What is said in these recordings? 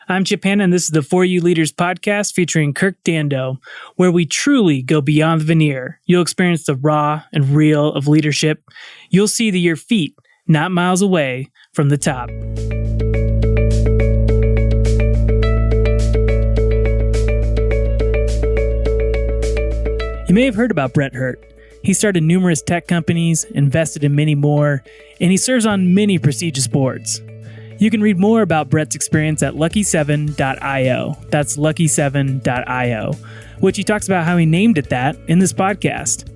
I'm Chip Hanna, and this is the For You Leaders podcast featuring Kirk Dando, where we truly go beyond the veneer. You'll experience the raw and real of leadership. You'll see that your feet, not miles away from the top. You may have heard about Brett Hurt. He started numerous tech companies, invested in many more, and he serves on many prestigious boards. You can read more about Brett's experience at lucky7.io. That's lucky7.io, which he talks about how he named it that in this podcast.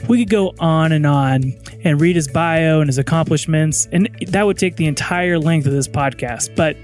We could go on and read his bio and his accomplishments, and that would take the entire length of this podcast. But,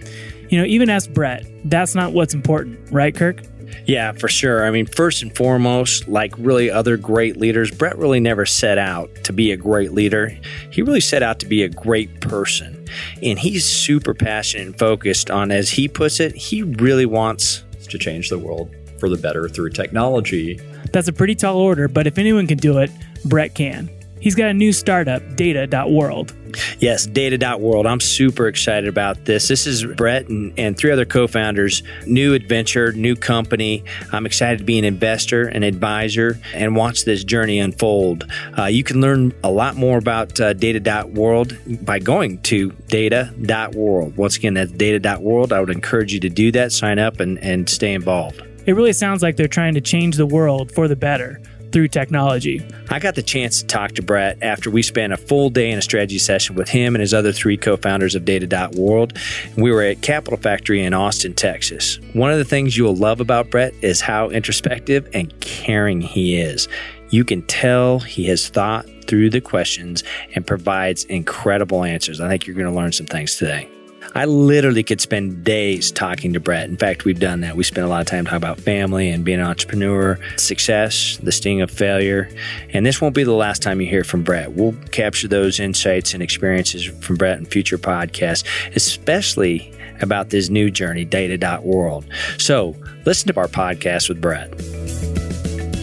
even ask Brett, that's not what's important, right, Kirk? Yeah, for sure. I mean, first and foremost, like really other great leaders, Brett really never set out to be a great leader. He really set out to be a great person. And he's super passionate and focused on, as he puts it, he really wants to change the world for the better through technology. That's a pretty tall order, but if anyone can do it, Brett can. He's got a new startup, data.world. Yes, data.world. I'm super excited about this. This is Brett and three other co-founders, new adventure, new company. I'm excited to be an investor, an advisor, and watch this journey unfold. You can learn a lot more about data.world by going to data.world. Once again, that's data.world. I would encourage you to do that, sign up, and stay involved. It really sounds like they're trying to change the world for the better through technology. I got the chance to talk to Brett after we spent a full day in a strategy session with him and his other three co-founders of data.world. We were at Capital Factory in Austin, Texas. One of the things you'll love about Brett is how introspective and caring he is. You can tell he has thought through the questions and provides incredible answers. I think you're going to learn some things today. I literally could spend days talking to Brett. In fact, we've done that. We spent a lot of time talking about family and being an entrepreneur, success, the sting of failure. And this won't be the last time you hear from Brett. We'll capture those insights and experiences from Brett in future podcasts, especially about this new journey, data.world. So listen to our podcast with Brett.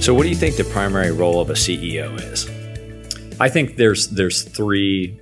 So what do you think the primary role of a CEO is? I think there's three,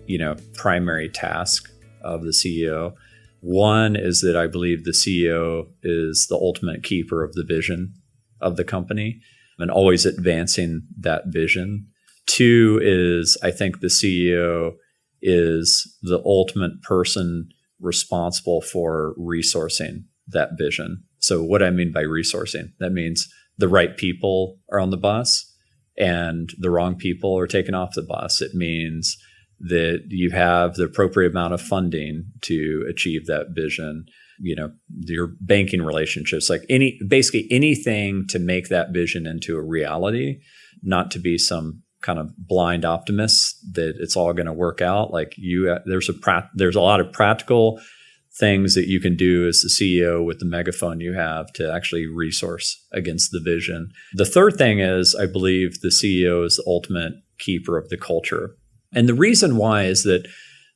primary tasks of the CEO. One is that I believe the CEO is the ultimate keeper of the vision of the company and always advancing that vision. Two is I think the CEO is the ultimate person responsible for resourcing that vision. So what I mean by resourcing, that means the right people are on the bus and the wrong people are taken off the bus. It means that you have the appropriate amount of funding to achieve that vision, your banking relationships, like basically anything to make that vision into a reality, not to be some kind of blind optimist that it's all going to work out. Like there's a lot of practical things that you can do as the CEO with the megaphone you have to actually resource against the vision. The third thing is I believe the CEO is the ultimate keeper of the culture. And the reason why is that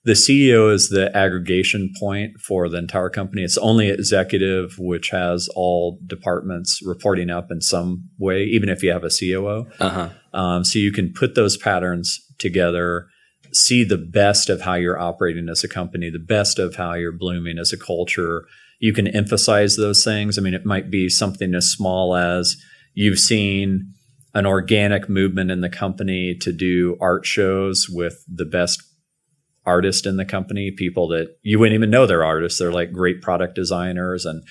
the CEO is the aggregation point for the entire company. It's the only executive which has all departments reporting up in some way, even if you have a COO. So you can put those patterns together, see the best of how you're operating as a company, the best of how you're blooming as a culture. You can emphasize those things. I mean, it might be something as small as you've seen an organic movement in the company to do art shows with the best artists in the company, people that you wouldn't even know they're artists. They're like great product designers, and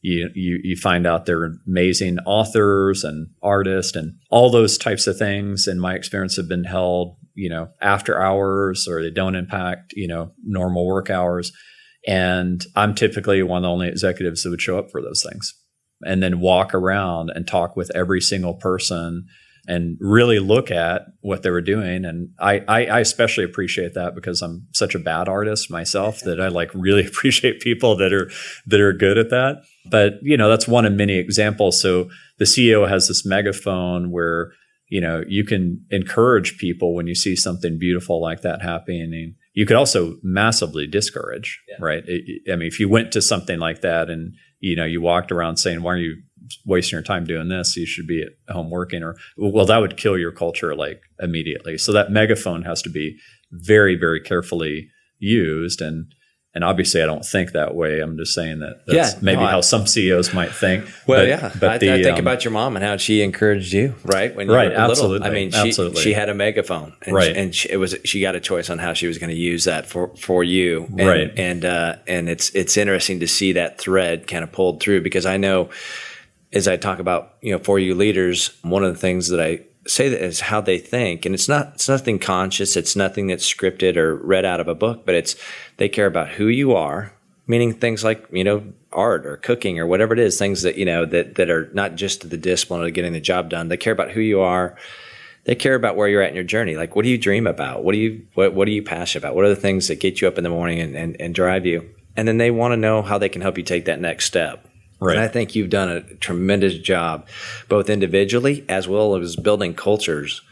you find out they're amazing authors and artists, and all those types of things, in my experience, have been held, after hours, or they don't impact, normal work hours. And I'm typically one of the only executives that would show up for those things, and then walk around and talk with every single person and really look at what they were doing. And I especially appreciate that because I'm such a bad artist myself that I really appreciate people that are good at that. But, that's one of many examples. So the CEO has this megaphone where, you can encourage people when you see something beautiful like that happening. You could also massively discourage, right? I mean, if you went to something like that and, you walked around saying, why are you wasting your time doing this? You should be at home working, that would kill your culture immediately. So that megaphone has to be very, very carefully used. And And obviously I don't think that way. I'm just saying that's maybe how some CEOs might think. Well, I think about your mom and how she encouraged you, right? When you were absolutely. little. I mean, she had a megaphone, and she got a choice on how she was going to use that for you, and it's interesting to see that thread kind of pulled through, because I know, as I talk about, for you leaders, one of the things that I say that is how they think, and it's nothing conscious, it's nothing that's scripted or read out of a book, but they care about who you are, meaning things like art or cooking or whatever it is, things that that are not just the discipline of getting the job done. They care about who you are. They care about where you're at in your journey. Like, what do you dream about? What are you passionate about? What are the things that get you up in the morning and drive you? And then they want to know how they can help you take that next step. Right. And I think you've done a tremendous job, both individually as well as building cultures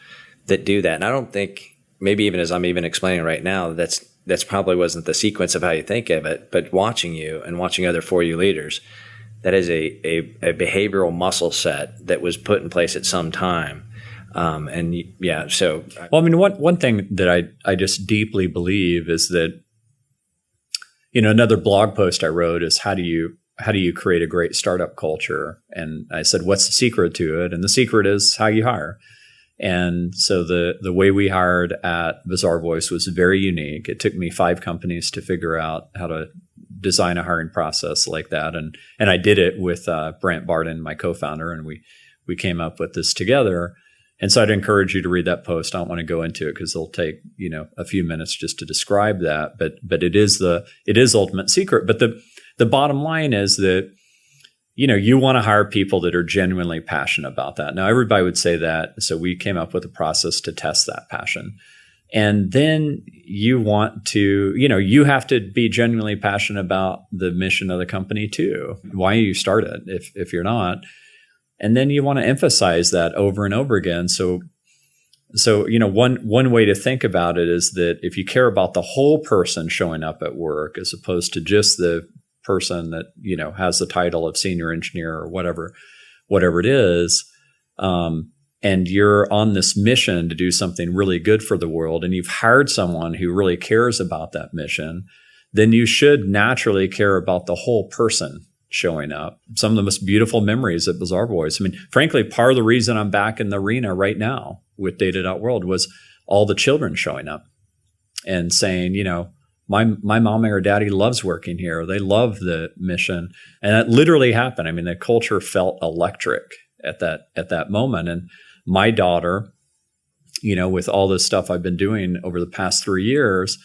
that do that. And I don't think, maybe even as I'm even explaining right now, that's probably wasn't the sequence of how you think of it, but watching you and watching other For You leaders, that is a behavioral muscle set that was put in place at some time. Well, I mean, one thing that I just deeply believe is that, another blog post I wrote is how do you create a great startup culture? And I said, what's the secret to it? And the secret is how you hire. And so the way we hired at Bizarre Voice was very unique. It took me 5 companies to figure out how to design a hiring process like that. And I did it with Brent Barden, my co-founder, and we came up with this together. And so I'd encourage you to read that post. I don't want to go into it because it'll take, a few minutes just to describe that. But it is ultimate secret. But the bottom line is that, you want to hire people that are genuinely passionate about that. Now, everybody would say that. So we came up with a process to test that passion. And then you want to, you have to be genuinely passionate about the mission of the company too. Why you start it if you're not. And then you want to emphasize that over and over again. So one way to think about it is that if you care about the whole person showing up at work as opposed to just the person that has the title of senior engineer or whatever it is, and you're on this mission to do something really good for the world, and you've hired someone who really cares about that mission, then you should naturally care about the whole person showing up. Some of the most beautiful memories at Bizarre Voice. I mean, frankly, part of the reason I'm back in the arena right now with data.world was all the children showing up and saying, my mommy or daddy loves working here. They love the mission. And that literally happened. I mean, the culture felt electric at that moment. And my daughter, with all this stuff I've been doing over the past 3 years,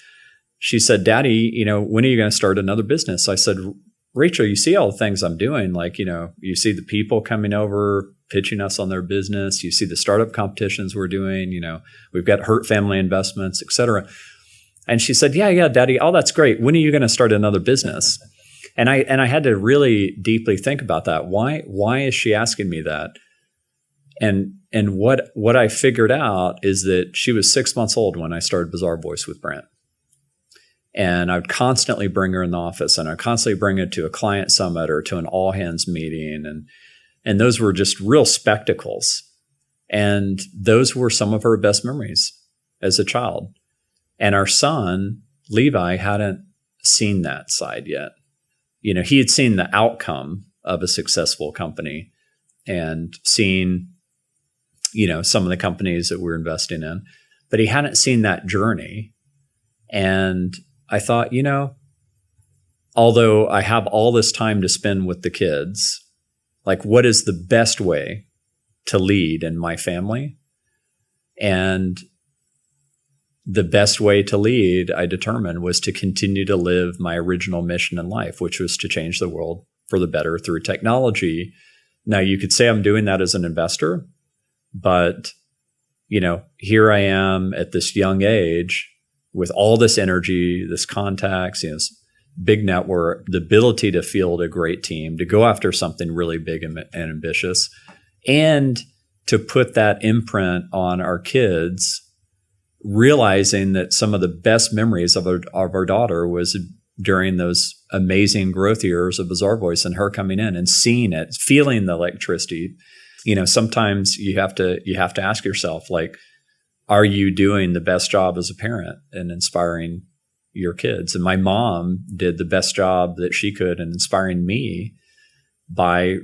she said, Daddy, when are you going to start another business? I said, Rachel, you see all the things I'm doing. Like, you see the people coming over, pitching us on their business. You see the startup competitions we're doing. We've got Hurt Family Investments, et cetera. And she said, yeah, Daddy, all that's great. When are you going to start another business? And I had to really deeply think about that. Why is she asking me that? And what I figured out is that she was 6 months old when I started Bizarre Voice with Brent. And I would constantly bring her in the office, and I'd constantly bring her to a client summit or to an all hands meeting. And those were just real spectacles. And those were some of her best memories as a child. And our son, Levi, hadn't seen that side yet. He had seen the outcome of a successful company and seen, some of the companies that we're investing in, but he hadn't seen that journey. And I thought, although I have all this time to spend with the kids, like, what is the best way to lead in my family? And the best way to lead, I determined, was to continue to live my original mission in life, which was to change the world for the better through technology. Now, you could say I'm doing that as an investor, but, here I am at this young age with all this energy, this contacts, this big network, the ability to field a great team, to go after something really big and ambitious, and to put that imprint on our kids, realizing that some of the best memories of our daughter was during those amazing growth years of Bizarre Voice and her coming in and seeing it, feeling the electricity. Sometimes you have to ask yourself, like, are you doing the best job as a parent in inspiring your kids. And my mom did the best job that she could in inspiring me by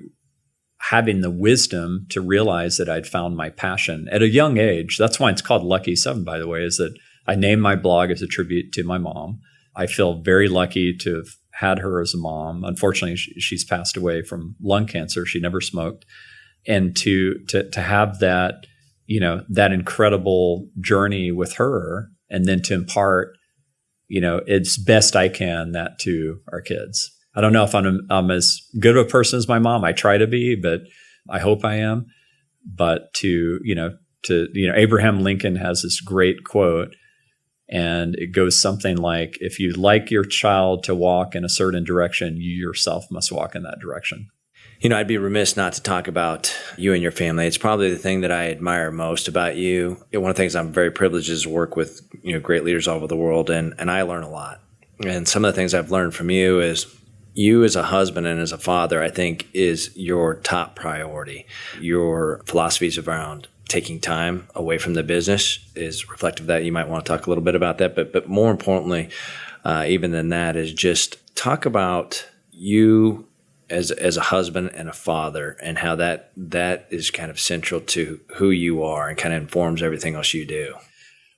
having the wisdom to realize that I'd found my passion at a young age. That's why it's called Lucky 7, by the way, is that I named my blog as a tribute to my mom. I feel very lucky to have had her as a mom. Unfortunately, she's passed away from lung cancer. She never smoked. And to have that, that incredible journey with her, and then to impart, it's best I can that to our kids. I don't know if I'm as good of a person as my mom. I try to be, but I hope I am. But Abraham Lincoln has this great quote, and it goes something like, if you like your child to walk in a certain direction, you yourself must walk in that direction. I'd be remiss not to talk about you and your family. It's probably the thing that I admire most about you. One of the things I'm very privileged is to work with, great leaders all over the world, and I learn a lot. And some of the things I've learned from you is you as a husband and as a father, I think, is your top priority. Your philosophies around taking time away from the business is reflective of that. You might want to talk a little bit about that. But more importantly, even than that, is just talk about you as a husband and a father, and how that is kind of central to who you are and kind of informs everything else you do.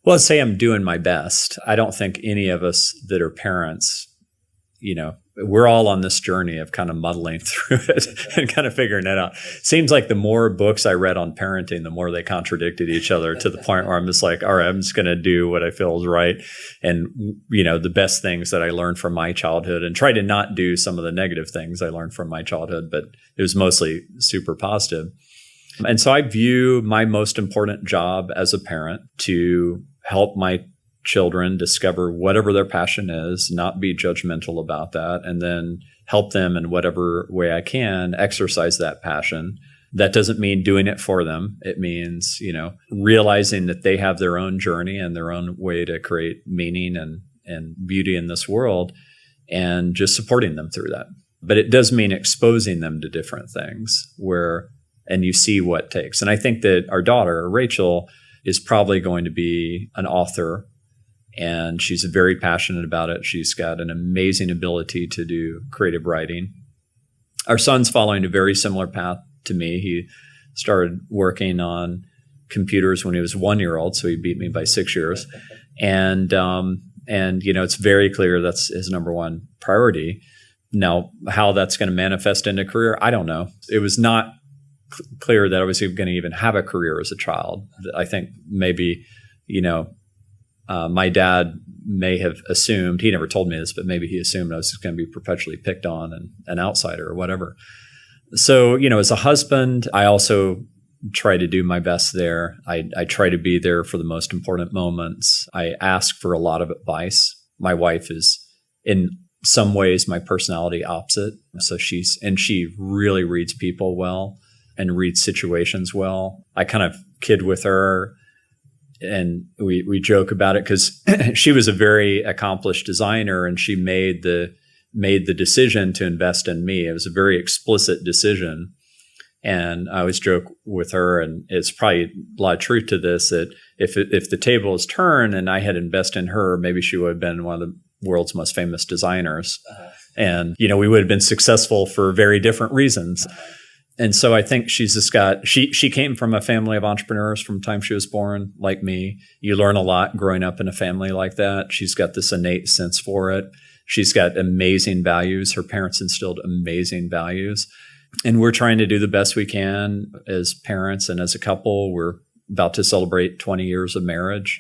Well, I'd say I'm doing my best. I don't think any of us that are parents, we're all on this journey of kind of muddling through it and kind of figuring it out. Seems like the more books I read on parenting, the more they contradicted each other, to the point where I'm just like, all right, I'm just going to do what I feel is right. And, the best things that I learned from my childhood, and try to not do some of the negative things I learned from my childhood, but it was mostly super positive. And so I view my most important job as a parent to help my children discover whatever their passion is, not be judgmental about that, and then help them in whatever way I can exercise that passion. That doesn't mean doing it for them. It means, realizing that they have their own journey and their own way to create meaning and beauty in this world, and just supporting them through that. But it does mean exposing them to different things and you see what takes. And I think that our daughter, Rachel, is probably going to be an author, and she's very passionate about it. She's got an amazing ability to do creative writing. Our son's following a very similar path to me. He started working on computers when he was 1 year old, so he beat me by 6 years. And it's very clear that's his number one priority. Now, how that's going to manifest into a career, I don't know. It was not clear that I was going to even have a career as a child. I think maybe, my dad may have assumed, he never told me this, but maybe he assumed I was just going to be perpetually picked on and an outsider or whatever. So, as a husband, I also try to do my best there. I try to be there for the most important moments. I ask for a lot of advice. My wife is in some ways my personality opposite. So she really reads people well and reads situations well. I kind of kid with her, and we joke about it because she was a very accomplished designer, and she made the decision to invest in me. It was a very explicit decision. And I always joke with her, and it's probably a lot of truth to this, that if the table is turned and I had invested in her, maybe she would have been one of the world's most famous designers. And, we would have been successful for very different reasons. And so I think she's just she came from a family of entrepreneurs from the time she was born, like me. You learn a lot growing up in a family like that. She's got this innate sense for it. She's got amazing values. Her parents instilled amazing values. And we're trying to do the best we can as parents and as a couple. We're about to celebrate 20 years of marriage.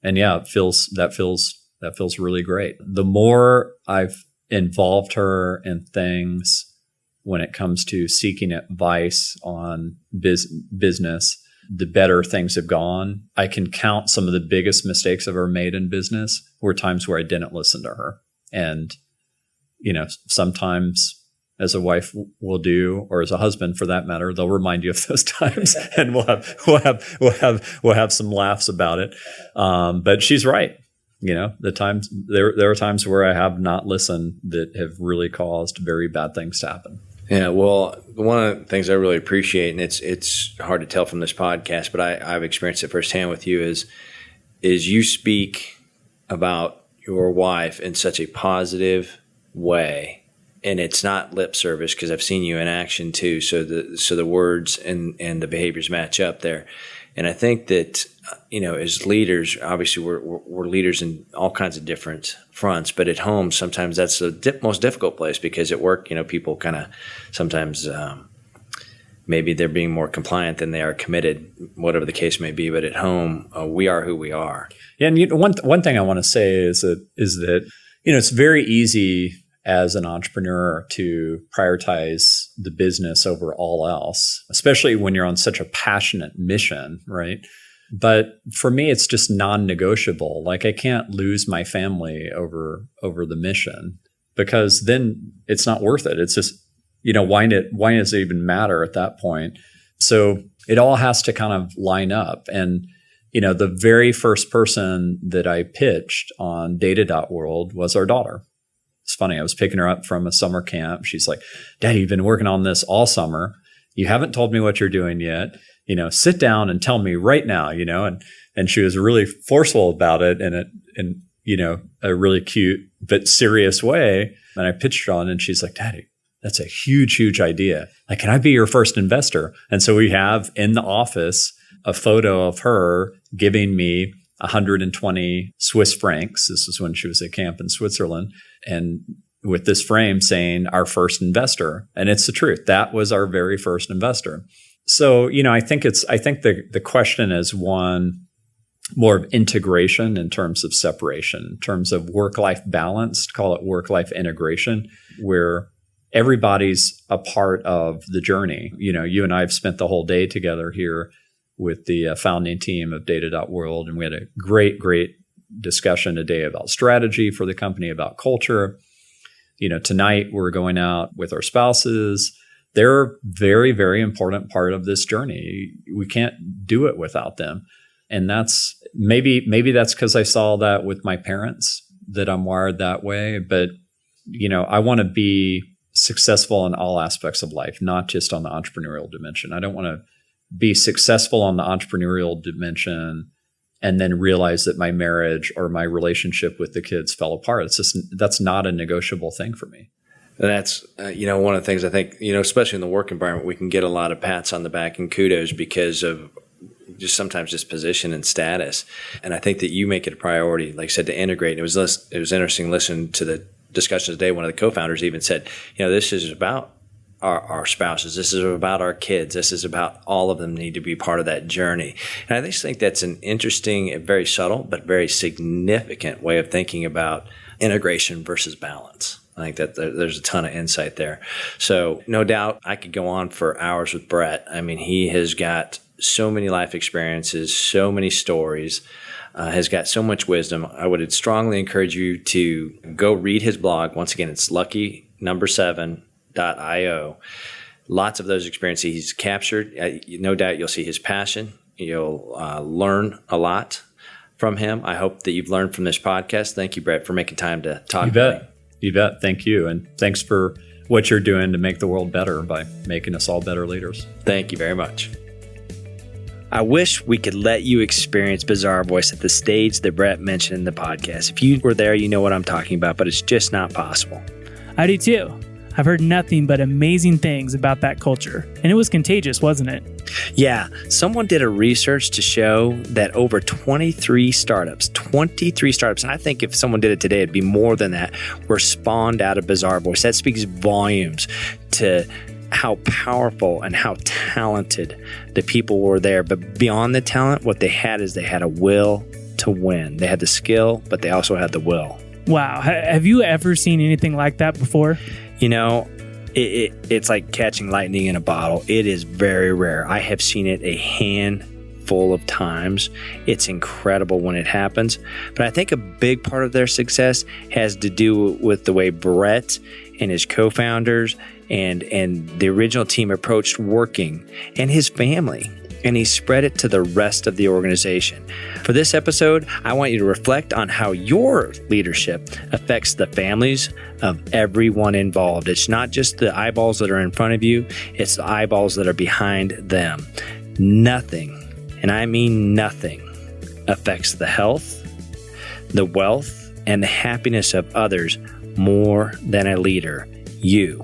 And yeah, that feels really great. The more I've involved her in things when it comes to seeking advice on business, the better things have gone. I can count some of the biggest mistakes I've ever made in business were times where I didn't listen to her. And, sometimes as a wife will do, or as a husband for that matter, they'll remind you of those times, and we'll have some laughs about it. But she's right. The times there are times where I have not listened that have really caused very bad things to happen. Yeah, well, one of the things I really appreciate, and it's hard to tell from this podcast, but I've experienced it firsthand with you, is you speak about your wife in such a positive way. And it's not lip service, because I've seen you in action too. So the words and the behaviors match up there. And I think that, as leaders, obviously we're leaders in all kinds of different fronts, but at home, sometimes that's the most difficult place, because at work, people kind of sometimes, maybe they're being more compliant than they are committed, whatever the case may be. But at home, we are who we are. Yeah. And one thing I want to say is that, it's very easy as an entrepreneur to prioritize the business over all else, especially when you're on such a passionate mission, right? But for me, it's just non-negotiable. Like, I can't lose my family over the mission, because then it's not worth it. It's just, why does it even matter at that point? So it all has to kind of line up. And, the very first person that I pitched on data.world was our daughter. It's funny. I was picking her up from a summer camp. She's like, "Daddy, you've been working on this all summer. You haven't told me what you're doing yet. Sit down and tell me right now." And she was really forceful about it in a really cute but serious way. And I pitched her on, and she's like, "Daddy, that's a huge, huge idea. Like, can I be your first investor?" And so we have in the office a photo of her giving me 120 Swiss francs. This was when she was at camp in Switzerland. And with this frame saying our first investor. And it's the truth. That was our very first investor. So, I think the question is one more of integration in terms of separation, in terms of work-life balance, call it work-life integration, where everybody's a part of the journey. You and I have spent the whole day together here with the founding team of data.world. And we had a great, great discussion today about strategy for the company, about culture. Tonight we're going out with our spouses. They're a very, very important part of this journey. We can't do it without them. And that's maybe that's because I saw that with my parents, that I'm wired that way. But, I want to be successful in all aspects of life, not just on the entrepreneurial dimension. I don't want to be successful on the entrepreneurial dimension and then realize that my marriage or my relationship with the kids fell apart. That's not a negotiable thing for me. And that's, one of the things I think, especially in the work environment, we can get a lot of pats on the back and kudos because of sometimes just position and status. And I think that you make it a priority, like I said, to integrate. It was interesting listening to the discussion today. One of the co-founders even said, this is about our spouses. This is about our kids. This is about all of them need to be part of that journey. And I just think that's an interesting, very subtle, but very significant way of thinking about integration versus balance. I think that there's a ton of insight there. So no doubt I could go on for hours with Brett. I mean, he has got so many life experiences, so many stories, has got so much wisdom. I would strongly encourage you to go read his blog. Once again, it's lucky7.io. Lots of those experiences he's captured. No doubt you'll see his passion. You'll learn a lot from him. I hope that you've learned from this podcast. Thank you, Brett, for making time to talk to me. You bet. Thank you. And thanks for what you're doing to make the world better by making us all better leaders. Thank you very much. I wish we could let you experience Bizarre Voice at the stage that Brett mentioned in the podcast. If you were there, you know what I'm talking about, but it's just not possible. I do too. I've heard nothing but amazing things about that culture. And it was contagious, wasn't it? Yeah. Someone did a research to show that over 23 startups, and I think if someone did it today, it'd be more than that, were spawned out of Bizarre Voice. That speaks volumes to how powerful and how talented the people were there. But beyond the talent, what they had is they had a will to win. They had the skill, but they also had the will. Wow. Have you ever seen anything like that before? It's like catching lightning in a bottle. It is very rare. I have seen it a handful of times. It's incredible when it happens. But I think a big part of their success has to do with the way Brett and his co-founders and the original team approached working, and his family. And he spread it to the rest of the organization. For this episode, I want you to reflect on how your leadership affects the families of everyone involved. It's not just the eyeballs that are in front of you, it's the eyeballs that are behind them. Nothing, and I mean nothing, affects the health, the wealth, and the happiness of others more than a leader, you.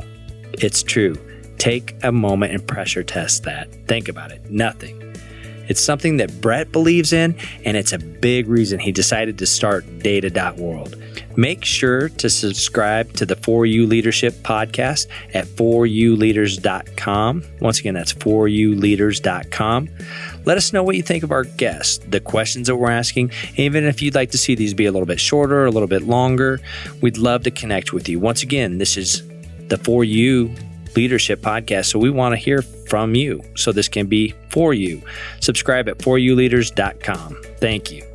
It's true. Take a moment and pressure test that. Think about it. Nothing. It's something that Brett believes in, and it's a big reason he decided to start data.world. Make sure to subscribe to the For You Leadership podcast at foryouleaders.com. Once again, that's foryouleaders.com. Let us know what you think of our guests, the questions that we're asking. Even if you'd like to see these be a little bit shorter, a little bit longer, we'd love to connect with you. Once again, this is the For You Leadership podcast, so we want to hear from you. So this can be for you. Subscribe at foryouleaders.com. Thank you.